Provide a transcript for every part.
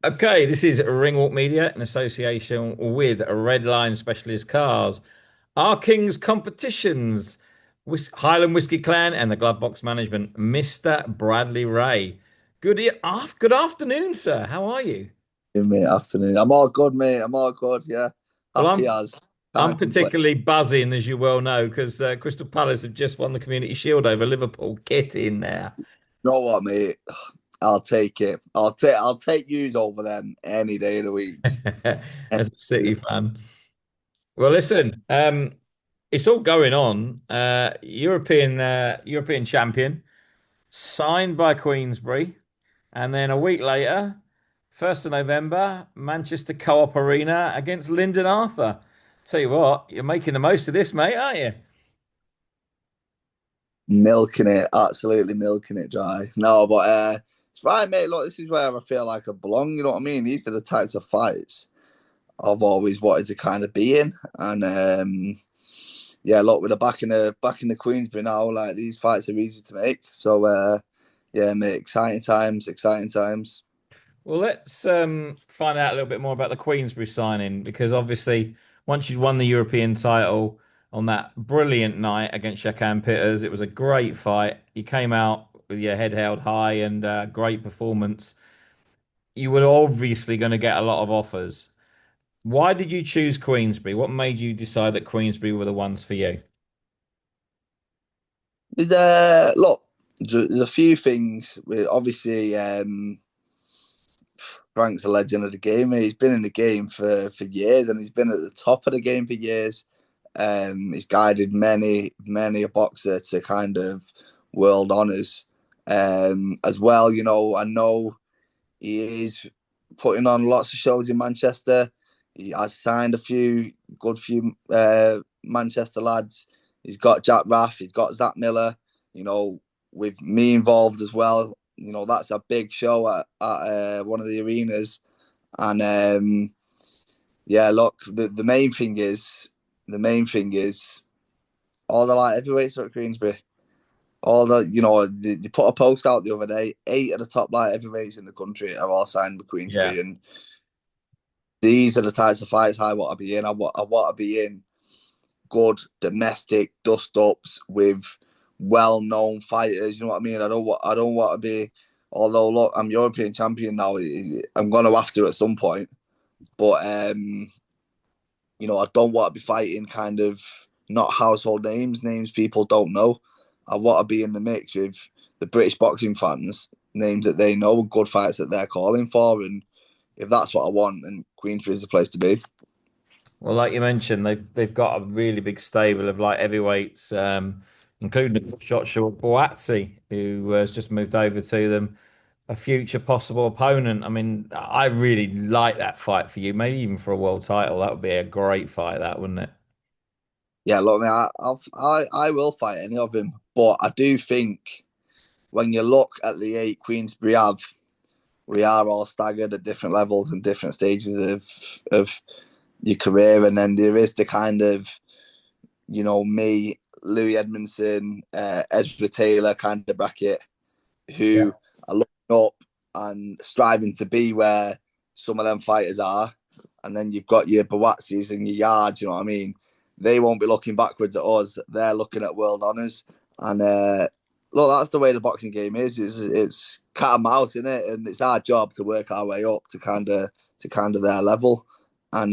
Okay, this is Ringwalk Media in association with Red Line Specialist Cars. Our King's Competitions, Highland Whiskey Clan and the Glove Box Management, Mr. Bradley Ray. Good afternoon, sir. How are you? Good mate, afternoon. I'm all good, mate. I'm all good. Yeah, Well, happy I'm as I'm can't complain. particularly buzzing, as you well know, because Crystal Palace have just won the Community Shield over Liverpool. Get in there. You know what, mate? I'll take it. I'll take yous over them any day of the week. Any As a day of City fan. Well, listen, it's all going on. European champion, signed by Queensberry, and then a week later, 1st of November, Manchester Co-op Arena against Lyndon Arthur. Tell you what, you're making the most of this, mate, aren't you? milking it, absolutely milking it dry. No, but it's fine, mate. Look, this is where I feel like I belong. You know what I mean? These are the types of fights I've always wanted to kind of be in, and yeah, look, with the back in the Queensbury now, like these fights are easy to make. So yeah, mate, exciting times, exciting times. Well, let's find out a little bit more about the Queensberry signing because obviously, once you'd won the European title on that brilliant night against Shakan Pitters, it was a great fight. You came out with your head held high and great performance. You were obviously going to get a lot of offers. Why did you choose Queensberry? What made you decide that Queensberry were the ones for you? Look, there's a few things. Obviously, Frank's a legend of the game. He's been in the game for years, and he's been at the top of the game for years. He's guided many a boxer to kind of world honors. As well, you know, I know he is putting on lots of shows in Manchester. He has signed a few Manchester lads. He's got Jack Raff, he's got Zach Miller, you know, with me involved as well. You know, that's a big show at one of the arenas. And yeah, look, the main thing is all the light heavyweights are at Queensbury. All the, you know, they put a post out the other day. 8 of the top light heavyweights in the country are all signed with Yeah. Queensbury, and these are the types of fights I want to be in. I want to be in good domestic dust ups with well-known fighters. You know what I mean? I don't want to be. Although look, I'm European champion now. I'm going to have to at some point. But you know, I don't want to be fighting kind of not household names people don't know. I want to be in the mix with the British boxing fans, names that they know, good fights that they're calling for, and if that's what I want, then Queensbury is the place to be. Well, like you mentioned, they've got a really big stable of light heavyweights, including Joshua Boatsi, who has just moved over to them, a future possible opponent. I mean, I really like that fight for you, maybe even for a world title. That would be a great fight, that wouldn't it? Yeah, look, man, I will fight any of them, but I do think when you look at the 8 Queensbury have, we are all staggered at different levels and different stages of your career, and then there is the kind of, you know, me, Louis Edmondson, Ezra Taylor kind of bracket who Yeah. are looking up and striving to be where some of them fighters are. And then you've got your Bawatsis and your Yards, you know what I mean? They won't be looking backwards at us. They're looking at world honours. And look, that's the way the boxing game is. It's cat and mouse, isn't it? And it's our job to work our way up to kind of their level. And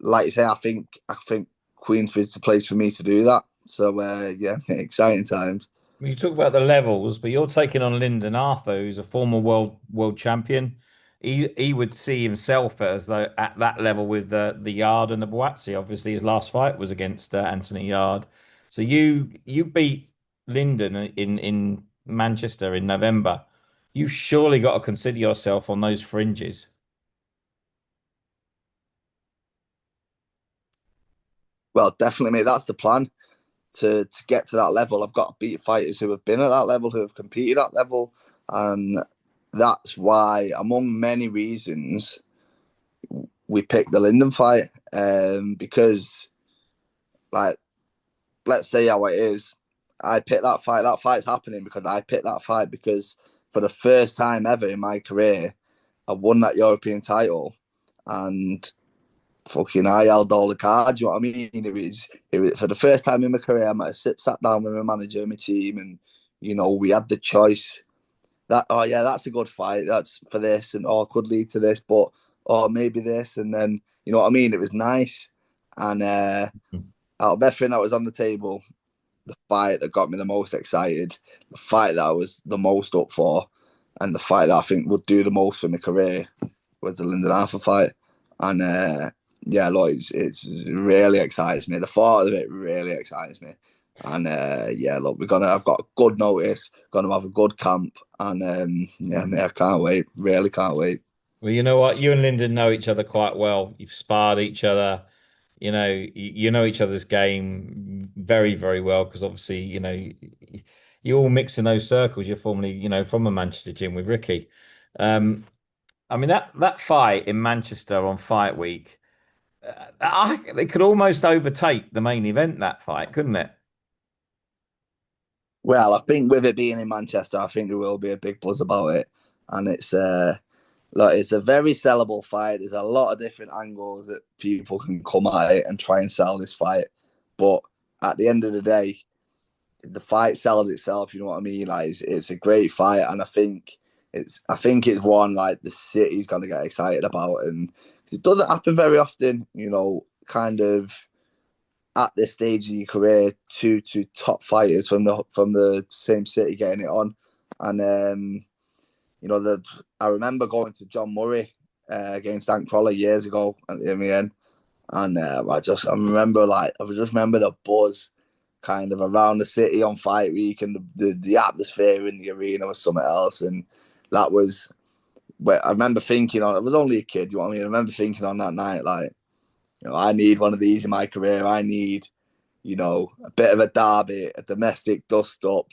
like you say, I think Queensbridge is the place for me to do that. So yeah, exciting times. You talk about the levels, but you're taking on Lyndon Arthur, who's a former world champion. He would see himself as though at that level with the Yard and the Buatsi. Obviously, his last fight was against Anthony Yard. So you beat Lyndon in Manchester in November. You've surely got to consider yourself on those fringes. Well, definitely, mate. That's the plan to get to that level. I've got to beat fighters who have been at that level, who have competed at that level, and that's why, among many reasons, we picked the Linden fight. Because, like, let's say how it is. I picked that fight. That fight's happening because I picked that fight because for the first time ever in my career, I won that European title, and fucking I held all the cards. You know what I mean? It was for the first time in my career. I might have sat down with my manager and my team, and we had the choice that, oh yeah, that's a good fight. That's for this, and oh, could lead to this, but oh, maybe this, and then you know what I mean. It was nice, and out of everything that was on the table, the fight that got me the most excited, the fight that I was the most up for, and the fight that I think would do the most for my career was the Lyndon Arthur fight. And yeah, look, it's really excites me. The thought of it really excites me. And yeah, look, I've got a good notice, gonna have a good camp, and yeah, mate, I can't wait. Really can't wait. Well, you know what? You and Lyndon know each other quite well. You've sparred each other. You know each other's game very, very well because obviously, you all mix in those circles. You're formerly, from a Manchester gym with Ricky. Um, I mean that fight in Manchester on Fight Week, it could almost overtake the main event. That fight, couldn't it? Well, I think with it being in Manchester, I think there will be a big buzz about it, and it's a very sellable fight. There's a lot of different angles that people can come at it and try and sell this fight, but at the end of the day, the fight sells itself. You know what I mean? Like it's a great fight, and I think it's one like the city's gonna get excited about, and it doesn't happen very often. Kind of at this stage of your career, two top fighters from the same city getting it on, and the I remember going to John Murray against Dan Crawley years ago at the MEN, and I just remember the buzz kind of around the city on fight week, and the atmosphere in the arena was something else, and that was where I remember thinking on. I was only a kid, you know what I mean? I remember thinking on that night, like, I need one of these in my career. I need, a bit of a derby, a domestic dust up,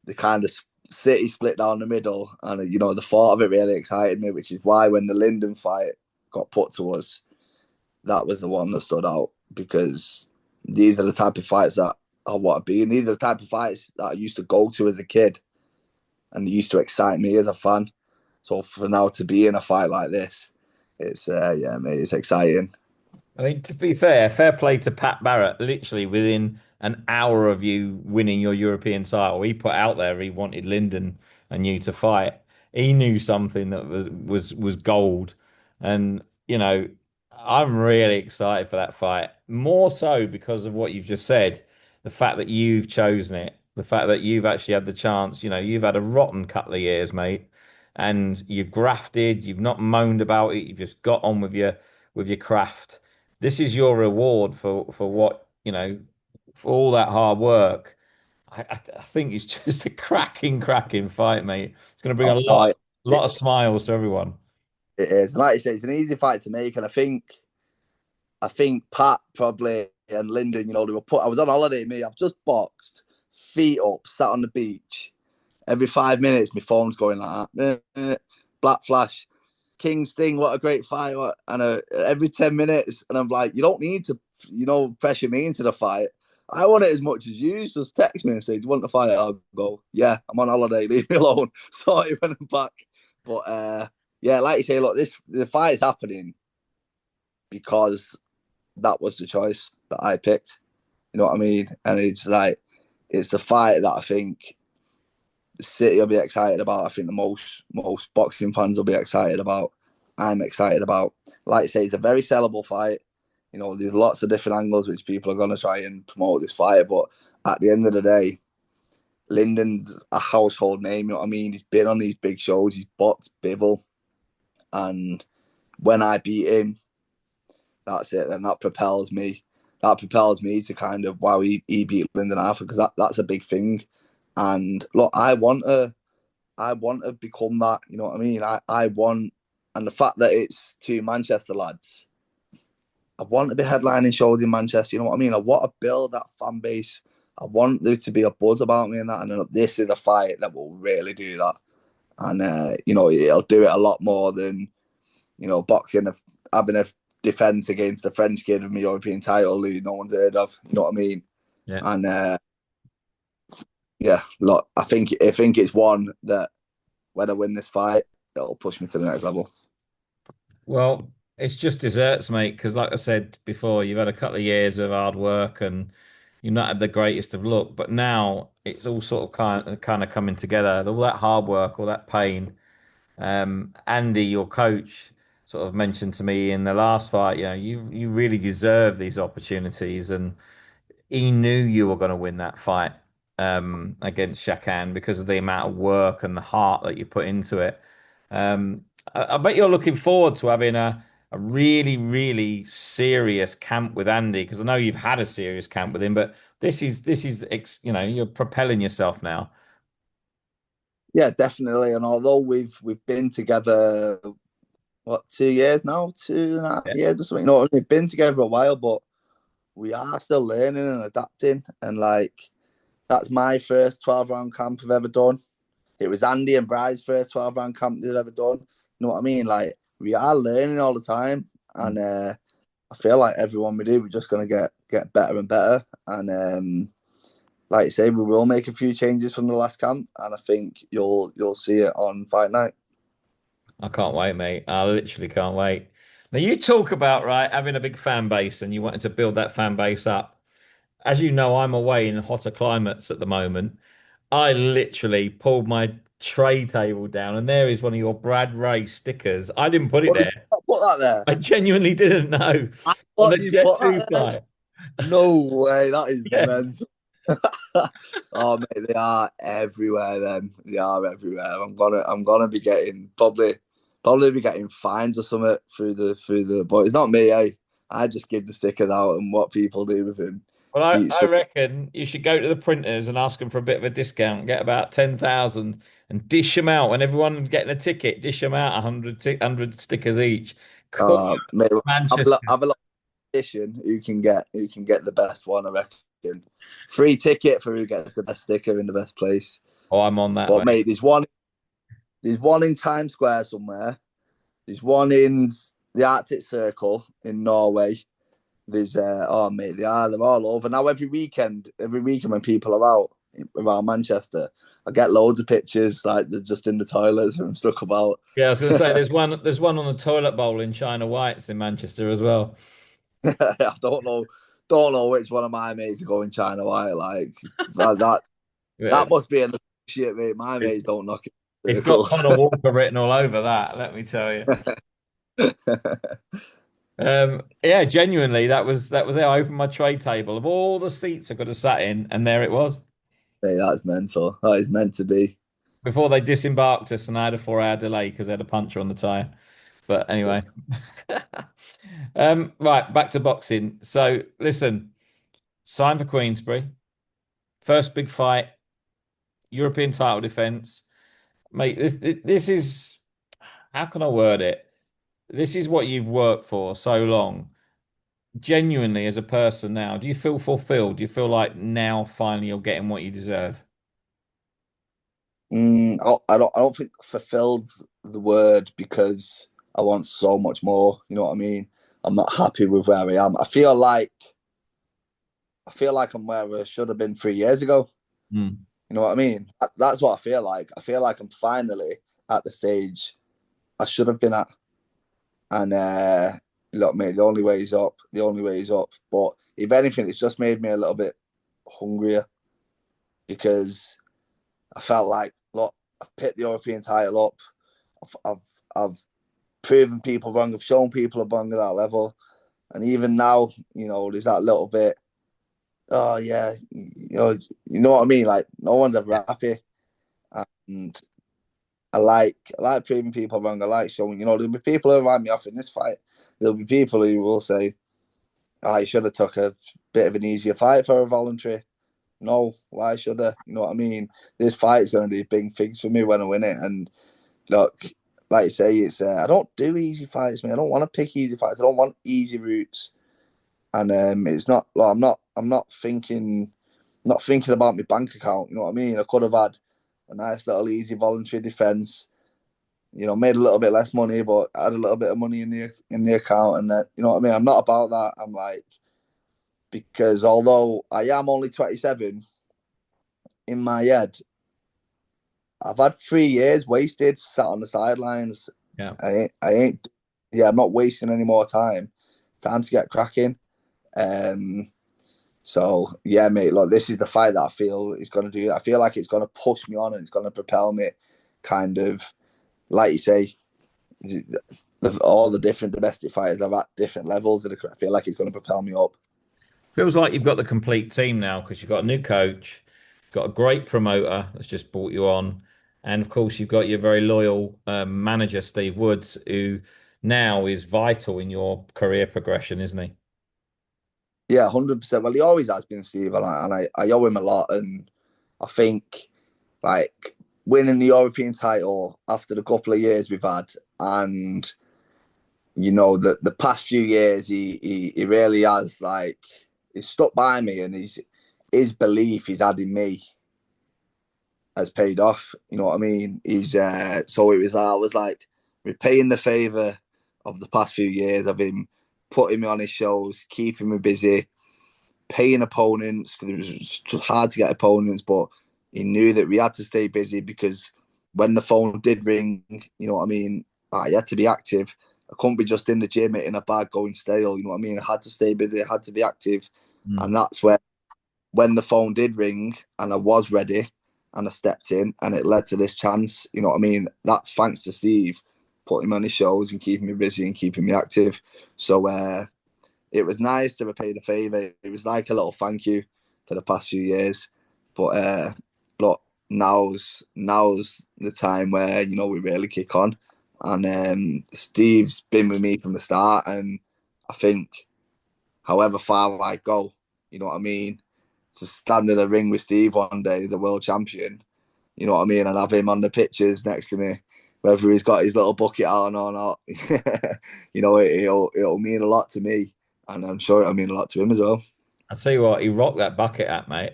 the kind of city split down the middle, and the thought of it really excited me, which is why when the Lyndon fight got put to us, that was the one that stood out, because these are the type of fights that I want to be in. These are the type of fights that I used to go to as a kid, and they used to excite me as a fan. So for now to be in a fight like this, it's yeah, mate, it's exciting. I mean, to be fair, fair play to Pat Barrett. Literally within an hour of you winning your European title, he put out there he wanted Lyndon and you to fight. He knew something that was gold, and I'm really excited for that fight. More so because of what you've just said, the fact that you've chosen it, the fact that you've actually had the chance. You've had a rotten couple of years, mate, and you've grafted. You've not moaned about it. You've just got on with your craft. This is your reward for what for all that hard work. I think it's just a cracking fight, mate. It's going to bring a Oh, no, lot of smiles to everyone. it is. Like you say, it's an easy fight to make, and I think Pat probably and Lyndon, they were put. I was on holiday, me. I've just boxed, feet up, sat on the beach. Every 5 minutes, my phone's going like that. Black flash, King Sting, what a great fight! And every 10 minutes, and I'm like, you don't need to, pressure me into the fight. I want it as much as you. Just text me and say, "Do you want the fight?" I'll go. Yeah, I'm on holiday. Leave me alone. Sorry when I'm back. But yeah, like you say, look, the fight is happening because that was the choice that I picked. You know what I mean? And it's the fight that I think the city will be excited about. I think the most boxing fans will be excited about. I'm excited about. Like I say, it's a very sellable fight. There's lots of different angles which people are going to try and promote this fight. But at the end of the day, Lyndon's a household name. You know what I mean? He's been on these big shows. He's boxed Bivol, and when I beat him, that's it. And that propels me. That propels me to kind of, wow, he beat Lyndon Arthur, because that's a big thing. And look, I want to become that. You know what I mean? I want, and the fact that it's two Manchester lads, I want to be headlining shows in Manchester. You know what I mean? I want to build that fan base. I want there to be a buzz about me and that. And this is a fight that will really do that. And it'll do it a lot more than boxing, having a defense against a French kid of my European title who no one's heard of. You know what I mean? Yeah. And yeah, look, I think it's one that when I win this fight, it'll push me to the next level. Well, it's just desserts, mate, because like I said before, you've had a couple of years of hard work and you've not had the greatest of luck, but now it's all sort of kind of coming together. All that hard work, all that pain. Andy, your coach, sort of mentioned to me in the last fight, you really deserve these opportunities, and he knew you were going to win that fight against Shakan because of the amount of work and the heart that you put into it. I bet you're looking forward to having a really, really serious camp with Andy because I know you've had a serious camp with him, but you're propelling yourself now. Yeah, definitely. And although we've been together, what, 2 years now, 2.5 years or something. We've been together a while, but we are still learning and adapting. And like that's my first 12 round camp I've ever done. It was Andy and Bry's first 12 round camp they've ever done. You know what I mean? Like we are learning all the time, and I feel like everyone we do, we're just gonna get better and better. And like you say, we will make a few changes from the last camp, and I think you'll see it on fight night. I can't wait, mate. I literally can't wait. Now you talk about right having a big fan base and you wanted to build that fan base up. As you know, I'm away in hotter climates at the moment. I literally pulled my tray table down, and there is one of your Brad Ray stickers. I didn't put it What did there. you put that there? I genuinely didn't know I on thought the you Jet put 2 that there. flight. No way, that is Yeah. mental. Oh mate, they are everywhere. Then they are everywhere. I'm gonna be getting probably be getting fines or something through the. But it's not me. I just give the stickers out, and what people do with him. Well, Eats I them. reckon you should go to the printers and ask them for a bit of a discount, get about 10,000 and dish them out. When everyone's getting a ticket, dish them out 100 stickers each. Cool. Mate, Manchester. have a lot of competition. Who can get the best one? I reckon. Free ticket for who gets the best sticker in the best place. Oh, I'm on that, But mate. mate, there's one in Times Square somewhere. There's one in the Arctic Circle in Norway. There's oh mate, they're all over now. Every weekend when people are out around Manchester, I get loads of pictures like they're just in the toilets and stuck about. Yeah, I was going to say there's one on the toilet bowl in China Whites in Manchester as well. I don't know which one of my mates are going China White. Like that Yeah. must be an shit, mate. My It's, mates don't knock it in it's got circles. Connor Walker written all over that, let me tell you. Yeah, genuinely, that was it. I opened my tray table of all the seats I could have sat in, and there it was. Mate, that's mental. That is meant to be. Before they disembarked us, and I had a 4 hour delay because they had a puncture on the tire. But anyway, right, back to boxing. So listen, sign for Queensberry, first big fight, European title defense, mate. This is how can I word it? This is what you've worked for so long. Genuinely, as a person now, do you feel fulfilled? Do you feel like now finally you're getting what you deserve? I don't think fulfilled the word because I want so much more. You know what I mean? I'm not happy with where I am. I feel like I'm where I should have been 3 years ago. Hmm. You know what I mean? That's what I feel like. I feel like I'm finally at the stage I should have been at. And look, mate, the only way is up. The only way is up. But if anything, it's just made me a little bit hungrier because I felt like, look, I've picked the European title up. I've proven people wrong. I've shown people are wrong at that level. And even now, there's that little bit. Oh yeah, you know what I mean. Like no one's ever happy, and I like proving people wrong. I like showing. There'll be people who write me off in this fight. There'll be people who will say, "I should have took a bit of an easier fight for a voluntary." No, why should I? You know what I mean? This fight is going to do big things for me when I win it. And look, like you say, it's I don't do easy fights, man. I don't want to pick easy fights. I don't want easy routes. And it's not. Like, I'm not thinking about my bank account. You know what I mean? I could have had a nice little easy voluntary defense. Made a little bit less money, but had a little bit of money in the account, and that you know what I mean. I'm not about that. I'm like because although I am only 27, in my head, I've had 3 years wasted, sat on the sidelines. Yeah. I ain't, yeah, I'm not wasting any more time. Time to get cracking. Um, so yeah, mate. Look, this is the fight that I feel is going to do. I feel like it's going to push me on and it's going to propel me, kind of like you say. All the different domestic fighters I've at different levels, and I feel like it's going to propel me up. Feels like you've got the complete team now because you've got a new coach, got a great promoter that's just brought you on, and of course you've got your very loyal manager Steve Woods, who now is vital in your career progression, isn't he? Yeah, 100%. Well, he always has been, Steve, and I owe him a lot. And I think like winning the European title after the couple of years we've had, and the past few years he really has like he's stuck by me, and his belief he's had in me has paid off. You know what I mean? He's so it was I was like repaying the favour of the past few years of him putting me on his shows, keeping me busy, paying opponents because it was hard to get opponents, but he knew that we had to stay busy because when the phone did ring, you know what I mean, I had to be active. I couldn't be just in the gym in a bag going stale. You know what I mean? I had to stay busy. I had to be active, Mm. and that's when the phone did ring and I was ready and I stepped in and it led to this chance. You know what I mean? That's thanks to Steve putting me on his shows and keeping me busy and keeping me active. So it was nice to repay the favour. It was like a little thank you for the past few years. But look, now's the time where we really kick on. And Steve's been with me from the start, and I think however far I go, you know what I mean, to stand in a ring with Steve one day, the world champion, you know what I mean, and have him on the pictures next to me, whether he's got his little bucket on or not, it'll mean a lot to me, and I'm sure it'll mean a lot to him as well. I tell you what, he rocked that bucket at, mate.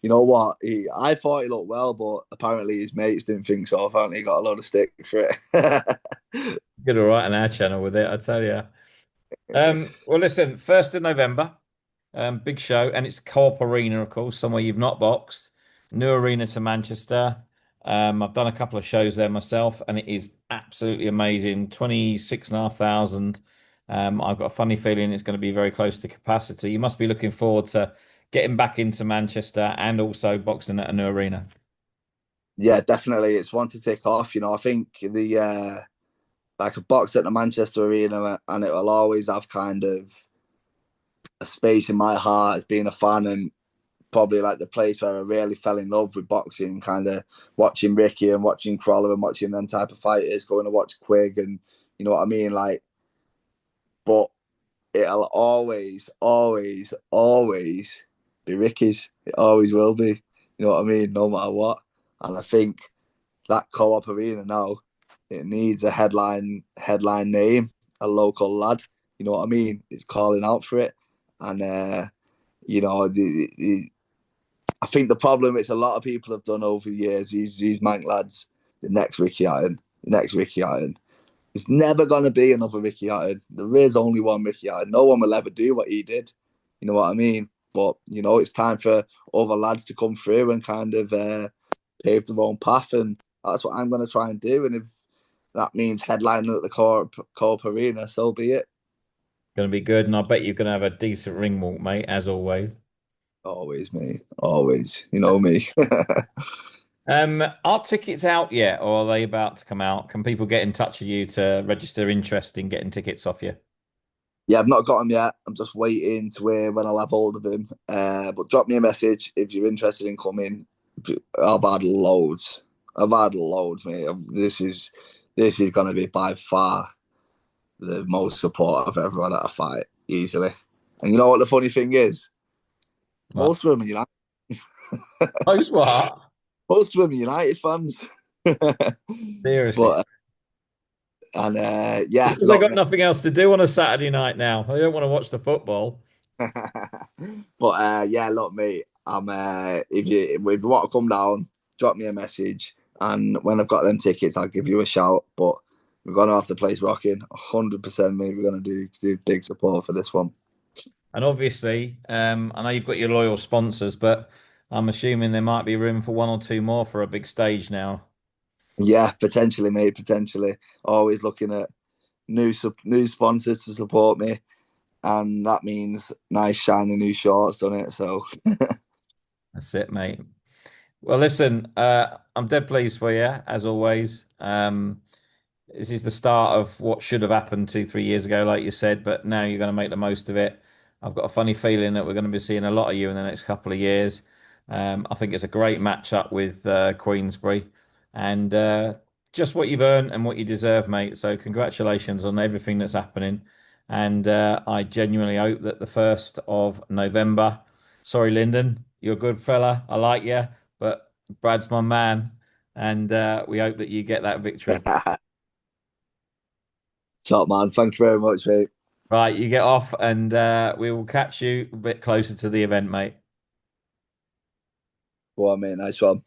You know what? I thought he looked well, but apparently his mates didn't think so. Apparently he got a lot of stick for it. Good all right on our channel with it, I tell you. Well, listen, 1st of November, big show, and it's Coop Arena, of course, somewhere you've not boxed. New arena to Manchester. I've done a couple of shows there myself, and it is absolutely amazing. 26,500. I've got a funny feeling it's going to be very close to capacity. You must be looking forward to getting back into Manchester and also boxing at a new arena. Yeah, definitely. It's one to take off. I think like I've boxed at the Manchester Arena, and it will always have kind of a space in my heart as being a fan, and probably like the place where I really fell in love with boxing, kind of watching Ricky and watching Crawler and watching them type of fighters, going to watch Quig, and you know what I mean, like. But it'll always, always, always be Ricky's. It always will be. You know what I mean, no matter what. And I think that Co-op Arena now, it needs a headline name, a local lad. You know what I mean? It's calling out for it, and I think the problem which a lot of people have done over the years, these Manc lads, the next Ricky Hatton, the next Ricky Hatton. It's never going to be another Ricky Hatton. There is only one Ricky Hatton. No one will ever do what he did. You know what I mean? But, it's time for other lads to come through and kind of pave their own path. And that's what I'm going to try and do. And if that means headlining at the Co-op Arena, so be it. Going to be good, and I bet you're going to have a decent ring walk, mate, as always. Always, me. Always. You know me. Are tickets out yet, or are they about to come out? Can people get in touch with you to register interest in getting tickets off you? Yeah, I've not got him yet. I'm just waiting to hear when I'll have hold of him. But drop me a message if you're interested in coming. I've had loads. I've had loads, mate. This is going to be by far the most support I've ever had at a fight, easily. And you know what the funny thing is? What? Most of them are United. Post what? Most of them are United fans. Seriously. But yeah, It's because they look, got mate. nothing else to do on a Saturday night now. They don't want to watch the football. But yeah, look, mate. I'm if you want to come down, drop me a message, and when I've got them tickets, I'll give you a shout. But we're gonna have the place rocking, 100%. Mate, we're gonna do big support for this one. And obviously, I know you've got your loyal sponsors, but I'm assuming there might be room for one or two more for a big stage now. Yeah, potentially, mate. Potentially. Always looking at new sponsors to support me, and that means nice shiny new shorts, doesn't it? So That's it, mate. Well, listen, I'm dead pleased for you, as always. This is the start of what should have happened 2, 3 years ago, like you said, but now you're going to make the most of it. I've got a funny feeling that we're going to be seeing a lot of you in the next couple of years. I think it's a great matchup with Queensberry, and just what you've earned and what you deserve, mate. So congratulations on everything that's happening, and I genuinely hope that the 1st of November. Sorry, Lyndon, you're a good fella. I like you, but Brad's my man, and we hope that you get that victory. top man. Thank you very much, mate. Right, you get off, and we will catch you a bit closer to the event, mate. Go on, mate. Nice one.